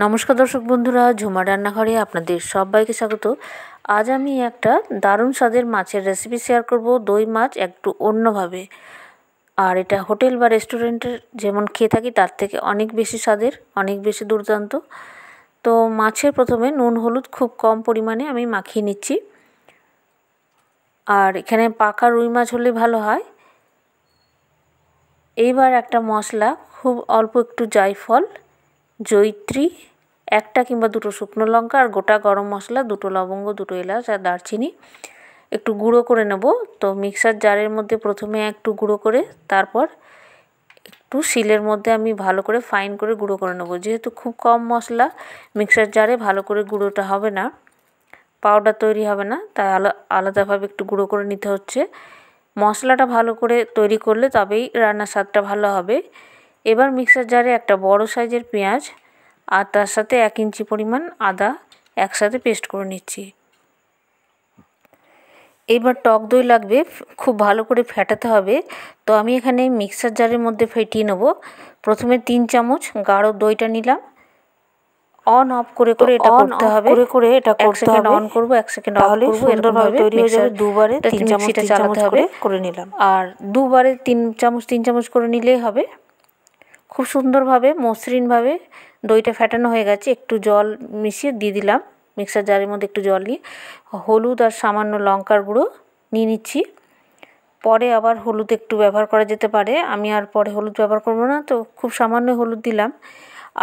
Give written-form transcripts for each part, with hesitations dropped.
নমস্কার দর্শক বন্ধুরা, ঝুমা রান্নাঘরে আপনাদের সবাইকে স্বাগত। আজ আমি একটা দারুণ স্বাদের মাছের রেসিপি শেয়ার করব। দই মাছ একটু অন্যভাবে, আর এটা হোটেল বা রেস্টুরেন্টের যেমন খেয়ে থাকি তার থেকে অনেক বেশি স্বাদের, অনেক বেশি দুর্দান্ত। তো মাছের প্রথমে নুন হলুদ খুব কম পরিমাণে আমি মাখিয়ে নিচ্ছি। আর এখানে পাকা রুই মাছ হলে ভালো হয়। এইবার একটা মশলা, খুব অল্প একটু জায়ফল, জয়িত্রী, একটা কিংবা দুটো শুকনো লঙ্কা আর গোটা গরম মশলা, দুটো লবঙ্গ, দুটো এলাচ আর দারচিনি একটু গুঁড়ো করে নেব। তো মিক্সার জারের মধ্যে প্রথমে একটু গুঁড়ো করে তারপর একটু শিলের মধ্যে আমি ভালো করে ফাইন করে গুঁড়ো করে নেব। যেহেতু খুব কম মশলা, মিক্সার জারে ভালো করে গুঁড়োটা হবে না, পাউডার তৈরি হবে না, তাই আলাদাভাবে একটু গুঁড়ো করে নিতে হচ্ছে। মশলাটা ভালো করে তৈরি করলে তবেই রান্নার স্বাদটা ভালো হবে। এবার মিক্সার জারে একটা বড় সাইজের পেঁয়াজ আর তার সাথে 1 ইঞ্চি পরিমাণ আদা একসাথে পেস্ট করে নিচ্ছি। এবার টক দই লাগবে, খুব ভালো করে ফেটাতে হবে। তো আমি এখানে মিক্সার জারের মধ্যে ফেটিয়ে নেব। প্রথমে 3 চামচ গাঢ় দইটা নিলাম। অন অফ করে এটা করতে হবে, এটা করতে হবে। অন করব, 1 সেকেন্ড অফ করব, সুন্দরভাবে তৈরি হয়ে যাবে। দুবারে 3 চামচ চালাতে হবে করে নিলাম। আর দুবারে 3 চামচ করে নিলেই হবে। খুব সুন্দরভাবে মসৃণভাবে দইটা ফেটানো হয়ে গেছে। একটু জল মিশিয়ে দিয়ে দিলাম মিক্সার জারের মধ্যে, একটু জল নিয়ে হলুদ আর সামান্য লঙ্কার গুঁড়ো নিয়ে নিচ্ছি। পরে আবার হলুদ একটু ব্যবহার করা যেতে পারে, আমি আর পরে হলুদ ব্যবহার করব না, তো খুব সামান্য হলুদ দিলাম।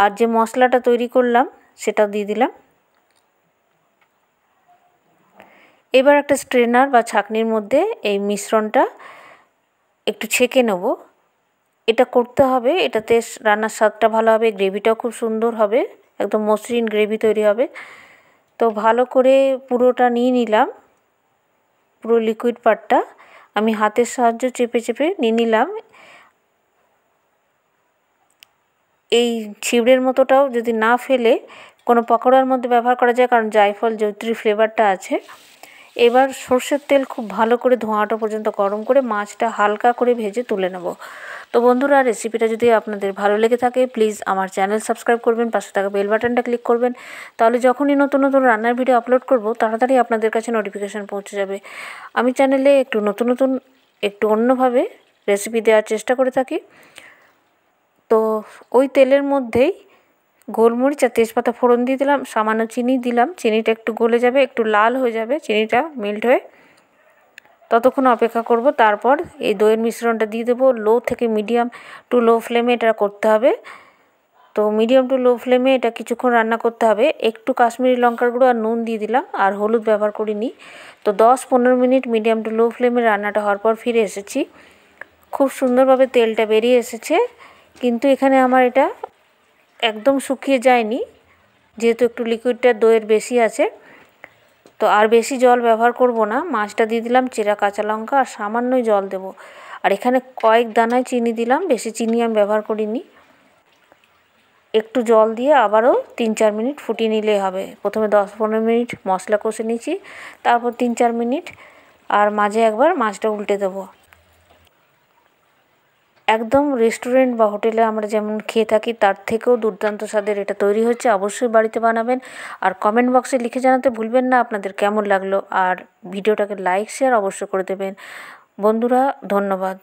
আর যে মশলাটা তৈরি করলাম সেটা দিয়ে দিলাম। এবার একটা স্ট্রেনার বা ছাঁকনির মধ্যে এই মিশ্রণটা একটু ছেঁকে নেব। এটা করতে হবে, এটাতে রান্নার স্বাদটা ভালো হবে, গ্রেভিটাও খুব সুন্দর হবে, একদম মসৃণ গ্রেভি তৈরি হবে। তো ভালো করে পুরোটা নিয়ে নিলাম, পুরো লিকুইড পার্টটা আমি হাতের সাহায্যে চেপে চেপে নিয়ে নিলাম। এই ছিবড়ের মতোটাও যদি না ফেলে কোনো পকোড়ার মধ্যে ব্যবহার করা যায়, কারণ জায়ফল জয়িত্রীর ফ্লেভারটা আছে। এবার সর্ষের তেল খুব ভালো করে ধোঁয়াটা পর্যন্ত গরম করে মাছটা হালকা করে ভেজে তুলে নেব। তো বন্ধুরা, রেসিপিটা যদি আপনাদের ভালো লেগে থাকে প্লিজ আমার চ্যানেল সাবস্ক্রাইব করবেন, পাশে থাকা বেল বাটনটা ক্লিক করবেন। তাহলে যখনই নতুন নতুন রান্নার ভিডিও আপলোড করব তাড়াতাড়ি আপনাদের কাছে নোটিফিকেশান পৌঁছে যাবে। আমি চ্যানেলে একটু নতুন একটু অন্যভাবে রেসিপি দেওয়ার চেষ্টা করে থাকি। তো ওই তেলের মধ্যেই গোলমরিচ আর তেজপাতা ফোড়ন দিয়ে দিলাম, সামান্য চিনি দিলাম। চিনিটা একটু গলে যাবে, একটু লাল হয়ে যাবে, চিনিটা মেল্ট হয়ে, ততক্ষণ অপেক্ষা করব। তারপর এই দইয়ের মিশ্রণটা দিয়ে দেবো। লো থেকে মিডিয়াম টু লো ফ্লেমে এটা করতে হবে। তো মিডিয়াম টু লো ফ্লেমে এটা কিছুক্ষণ রান্না করতে হবে। একটু কাশ্মীরি লঙ্কার গুঁড়ো আর নুন দিয়ে দিলাম, আর হলুদ ব্যবহার করিনি। তো 10-15 মিনিট মিডিয়াম টু লো ফ্লেমে রান্নাটা হওয়ার পর ফিরে এসেছি। খুব সুন্দরভাবে তেলটা বেরিয়ে এসেছে, কিন্তু এখানে আমার এটা একদম শুকিয়ে যায়নি, যেহেতু একটু লিকুইডটা দইয়ের বেশি আছে। তো আর বেশি জল ব্যবহার করব না। মাছটা দিয়ে দিলাম, চেরা কাঁচা লঙ্কা আর সামান্যই জল দেব। আর এখানে কয়েক দানায় চিনি দিলাম, বেশি চিনি আমি ব্যবহার করিনি। একটু জল দিয়ে আবারও 3-4 মিনিট ফুটিয়ে নিলেই হবে। প্রথমে 10-15 মিনিট মশলা কষে নিয়েছি, তারপর 3-4 মিনিট, আর মাঝে একবার মাছটা উল্টে দেবো। একদম রেস্টুরেন্ট বা হোটেলে আমরা যেমন খেয়ে থাকি তার থেকেও দুর্দান্ত স্বাদের এটা তৈরি হচ্ছে। অবশ্যই বাড়িতে বানাবেন, আর কমেন্ট বক্সে লিখে জানাতে ভুলবেন না আপনাদের কেমন লাগলো। আর ভিডিওটাকে লাইক শেয়ার অবশ্যই করে দেবেন। বন্ধুরা, ধন্যবাদ।